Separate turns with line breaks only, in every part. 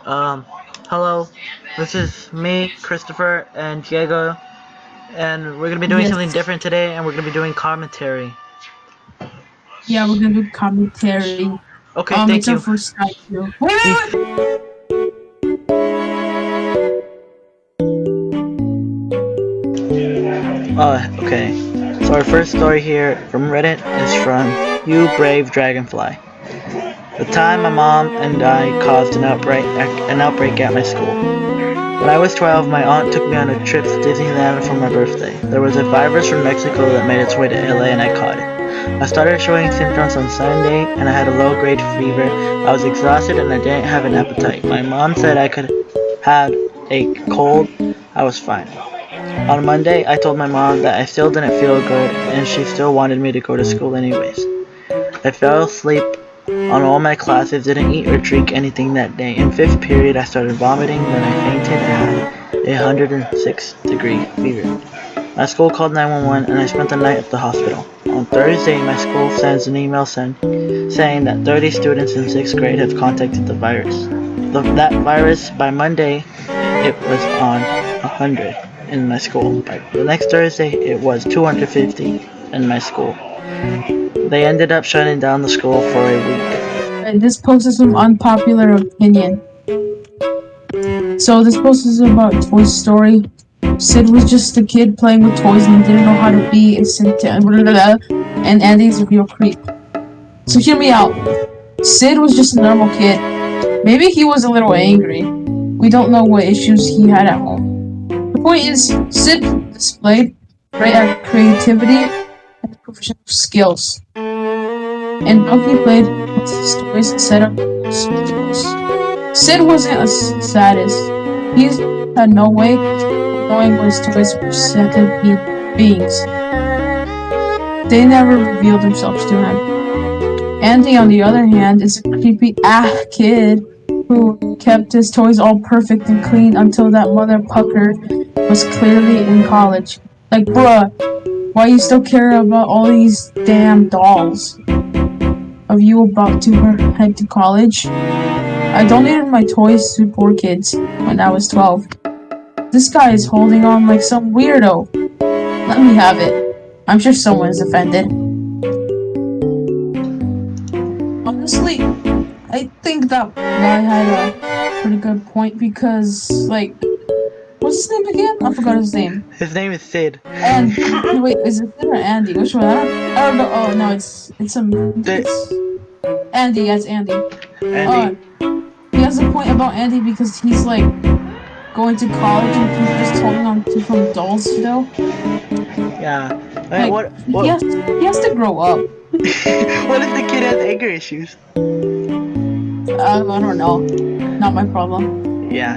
Um, Hello. This is me, Christopher, and Diego, and we're gonna be doing something
Yes.
different today, and we're gonna be doing commentary.
Yeah, we're gonna do commentary.
Okay, thank
It's our
you.
first time too. Wait,
Bef-
wait, wait.
okay. So our first story here from Reddit is from You Brave Dragonfly. The time my mom and I caused an outbreak at my school. When I was 12, my aunt took me on a trip to Disneyland for my birthday. There was a virus from Mexico that made its way to LA and I caught it. I started showing symptoms on Sunday and I had a low grade fever. I was exhausted and I didn't have an appetite. My mom said I could have a cold. I was fine. On Monday, I told my mom that I still didn't feel good and she still wanted me to go to school anyways. I fell asleep on all my classes, didn't eat or drink anything that day. In fifth period, I started vomiting, then I fainted and had a 106-degree fever. My school called 911 and I spent the night at the hospital. On Thursday, my school sends an email saying that 30 students in 6th grade have contacted the virus. That virus, by Monday, it was on 100 in my school. By the next Thursday, it was 250 in my school. They ended up shutting down the school for a week.
And this post is some unpopular opinion. So this post is about Toy Story. Sid was just a kid playing with toys and didn't know how to be a and Andy's a real creep. So hear me out. Sid was just a normal kid. Maybe he was a little angry. We don't know what issues he had at home. The point is, Sid displayed great creativity and professional skills. And Bucky played with his toys and set up schedules. Sid wasn't a sadist. He had no way of knowing what his toys were sentient beings. They never revealed themselves to him. Andy, on the other hand, is a creepy kid who kept his toys all perfect and clean until that mother pucker was clearly in college. Like, bruh, why you still care about all these damn dolls? Of you about to head to college? I donated my toys to poor kids when I was 12. This guy is holding on like some weirdo. Let me have it. I'm sure someone is offended. Honestly, I think that guy had a pretty good point because, like, what's his name again? I forgot his name.
His name is Sid.
And wait, is it Sid or Andy? Which one? I don't know. Oh no,
The,
it's Andy. Yes, Andy.
Andy.
Uh, he has a point about Andy because he's like going to college and he's just holding on to from dolls still.
Yeah.
Like he has to grow up.
What if the kid has anger issues?
I don't know. Not my problem.
Yeah.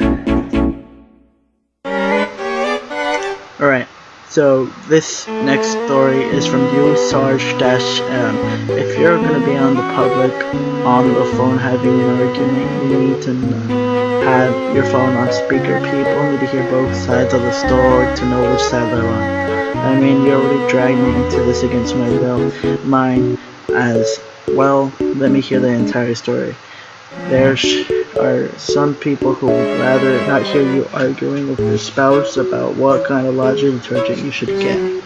Alright. So this next story is from you, Sarge-M. If you're gonna be on the public on the phone having an argument, you need to have your phone on speaker. People need to hear both sides of the story to know which side they're on. I mean, you already dragged me into this against my will. Mine as well. Let me hear the entire story. There are some people who would rather not hear you arguing with your spouse about what kind of laundry detergent you should get.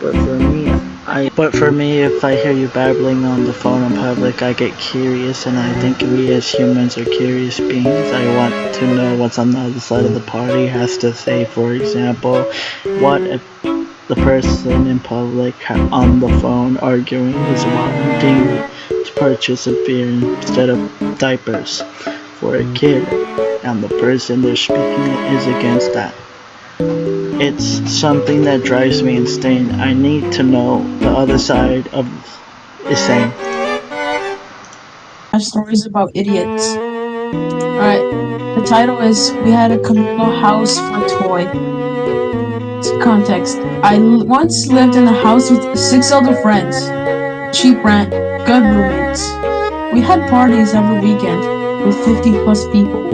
But for me, if I hear you babbling on the phone in public, I get curious, and I think we as humans are curious beings. I want to know what's on the other side of the party has to say. For example, what if the person in public on the phone arguing is wanting to purchase a beer instead of diapers for a kid, and the person they're speaking is against that. It's something that drives me insane. I need to know the other side of is saying.
Stories about idiots. Alright. The title is We Had a Communal House for Toy. Context. I once lived in a house with 6 older friends. Cheap rent, good roommates. We had parties every weekend with 50 plus people.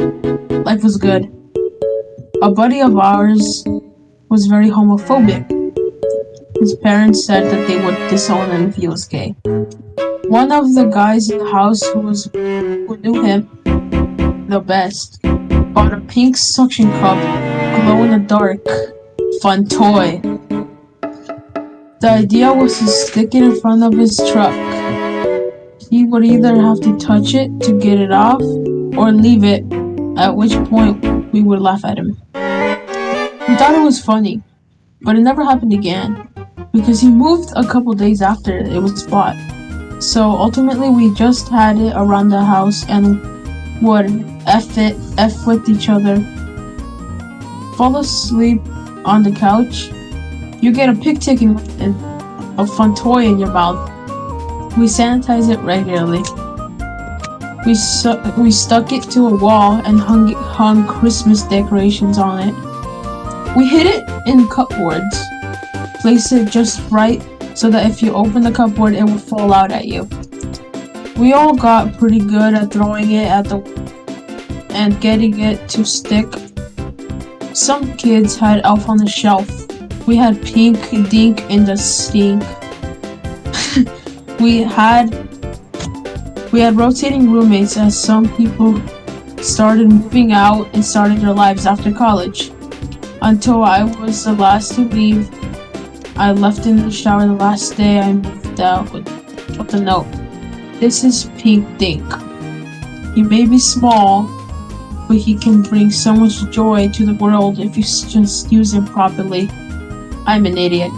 Life was good. A buddy of ours was very homophobic. His parents said that they would disown him if he was gay. One of the guys in the house who knew him the best bought a pink suction cup, glow in the dark, fun toy. The idea was to stick it in front of his truck. He would either have to touch it to get it off or leave it, at which point we would laugh at him. We thought it was funny, but it never happened again because he moved a couple days after it was bought. So ultimately we just had it around the house and would F with each other. Fall asleep on the couch. You get a pig taken and a fun toy in your mouth. We sanitize it regularly. We stuck it to a wall and hung Christmas decorations on it. We hid it in cupboards. Placed it just right so that if you open the cupboard, it would fall out at you. We all got pretty good at throwing it at the and getting it to stick. Some kids had Elf on the Shelf. We had Pink, Dink, and the Stink. We had rotating roommates as some people started moving out and started their lives after college. Until I was the last to leave. I left in the shower the last day I moved out with a note. This is Pink Dink. He may be small, but he can bring so much joy to the world if you just use him properly. I'm an idiot.